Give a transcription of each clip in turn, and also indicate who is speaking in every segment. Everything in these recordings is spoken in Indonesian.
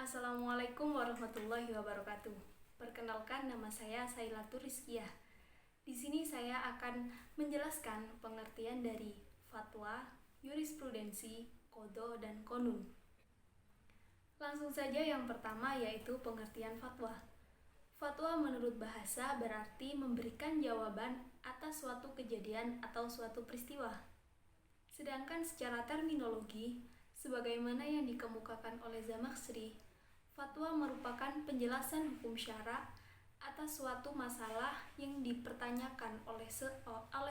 Speaker 1: Assalamualaikum warahmatullahi wabarakatuh. Perkenalkan, nama saya Sailatul Rizkiyah. Di sini saya akan menjelaskan pengertian dari fatwa, jurisprudensi, qadha, dan qonun. Langsung saja yang pertama yaitu pengertian fatwa. Fatwa menurut bahasa berarti memberikan jawaban atas suatu kejadian atau suatu peristiwa. Sedangkan secara terminologi, sebagaimana yang dikemukakan oleh Zamakhsyri, fatwa merupakan penjelasan hukum syara atas suatu masalah yang dipertanyakan oleh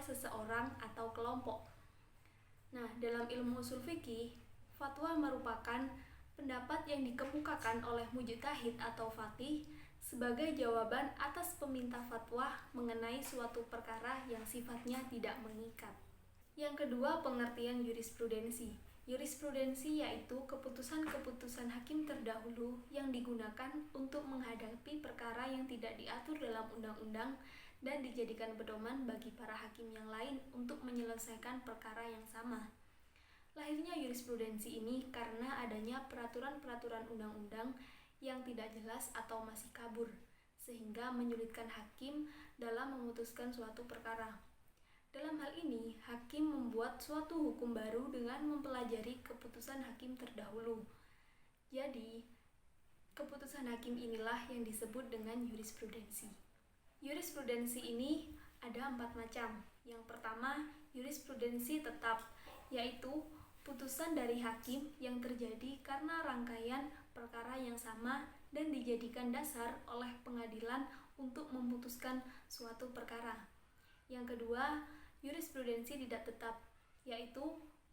Speaker 1: seseorang atau kelompok. Nah, dalam ilmu usul fikih, fatwa merupakan pendapat yang dikemukakan oleh mujtahid atau faqih sebagai jawaban atas peminta fatwa mengenai suatu perkara yang sifatnya tidak mengikat. Yang kedua, pengertian jurisprudensi. Jurisprudensi yaitu keputusan-keputusan hakim terdahulu yang digunakan untuk menghadapi perkara yang tidak diatur dalam undang-undang dan dijadikan pedoman bagi para hakim yang lain untuk menyelesaikan perkara yang sama. Lahirnya jurisprudensi ini karena adanya peraturan-peraturan undang-undang yang tidak jelas atau masih kabur, sehingga menyulitkan hakim dalam memutuskan suatu perkara. Dalam hal ini, hakim membuat suatu hukum baru dengan mempelajari keputusan hakim terdahulu. Jadi, keputusan hakim inilah yang disebut dengan jurisprudensi. Jurisprudensi ini ada 4 macam. Yang pertama, jurisprudensi tetap, yaitu putusan dari hakim yang terjadi karena rangkaian perkara yang sama dan dijadikan dasar oleh pengadilan untuk memutuskan suatu perkara. Yang kedua, jurisprudensi tidak tetap, yaitu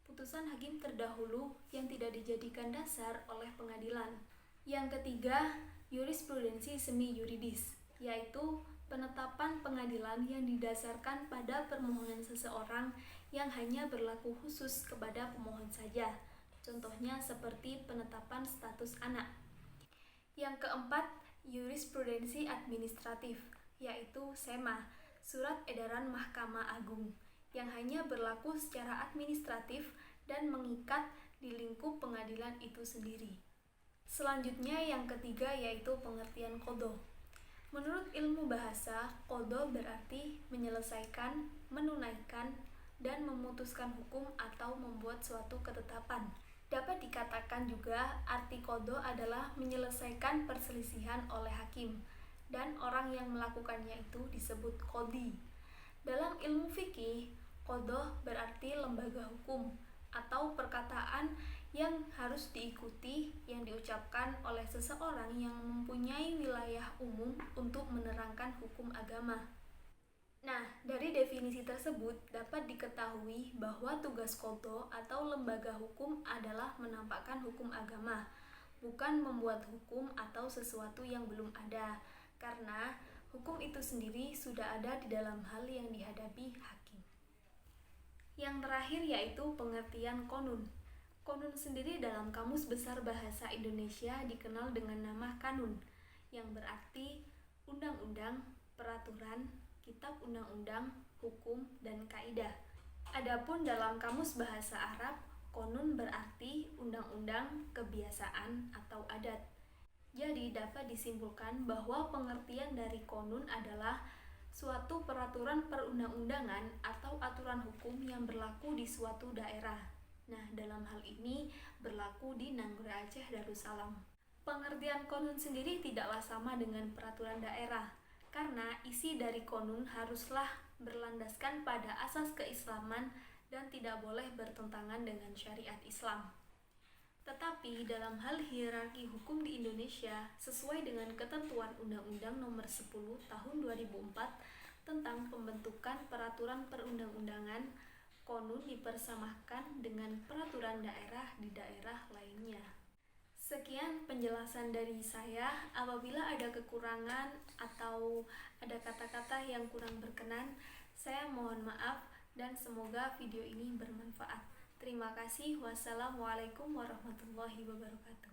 Speaker 1: putusan hakim terdahulu yang tidak dijadikan dasar oleh pengadilan. Yang ketiga, jurisprudensi semi yuridis, yaitu penetapan pengadilan yang didasarkan pada permohonan seseorang yang hanya berlaku khusus kepada pemohon saja. Contohnya seperti penetapan status anak. Yang keempat, jurisprudensi administratif, yaitu SEMA, Surat Edaran Mahkamah Agung, yang hanya berlaku secara administratif dan mengikat di lingkup pengadilan itu sendiri. Selanjutnya yang ketiga yaitu pengertian qadha. Menurut ilmu bahasa, qadha berarti menyelesaikan, menunaikan, dan memutuskan hukum atau membuat suatu ketetapan. Dapat dikatakan juga arti qadha adalah menyelesaikan perselisihan oleh hakim, dan orang yang melakukannya itu disebut qadhi. Dalam ilmu fikih, qadha berarti lembaga hukum atau perkataan yang harus diikuti yang diucapkan oleh seseorang yang mempunyai wilayah umum untuk menerangkan hukum agama. Nah, dari definisi tersebut dapat diketahui bahwa tugas qadha atau lembaga hukum adalah menampakkan hukum agama, bukan membuat hukum atau sesuatu yang belum ada, karena hukum itu sendiri sudah ada di dalam hal yang dihadapi hakim. Yang terakhir yaitu pengertian qonun. Qonun sendiri dalam Kamus Besar Bahasa Indonesia dikenal dengan nama kanun, yang berarti undang-undang, peraturan, kitab undang-undang, hukum, dan kaidah. Adapun dalam Kamus Bahasa Arab, qonun berarti undang-undang, kebiasaan, atau adat. Jadi dapat disimpulkan bahwa pengertian dari qonun adalah suatu peraturan perundang-undangan atau aturan hukum yang berlaku di suatu daerah. Nah, dalam hal ini berlaku di Nanggure Aceh Darussalam. Pengertian qonun sendiri tidaklah sama dengan peraturan daerah, karena isi dari qonun haruslah berlandaskan pada asas keislaman dan tidak boleh bertentangan dengan syariat Islam. Tetapi dalam hal hierarki hukum di Indonesia, sesuai dengan ketentuan Undang-Undang Nomor 10 Tahun 2004 tentang pembentukan peraturan perundang-undangan, qonun dipersamakan dengan peraturan daerah di daerah lainnya. Sekian penjelasan dari saya. Apabila ada kekurangan atau ada kata-kata yang kurang berkenan, saya mohon maaf dan semoga video ini bermanfaat. Terima kasih. Wassalamualaikum warahmatullahi wabarakatuh.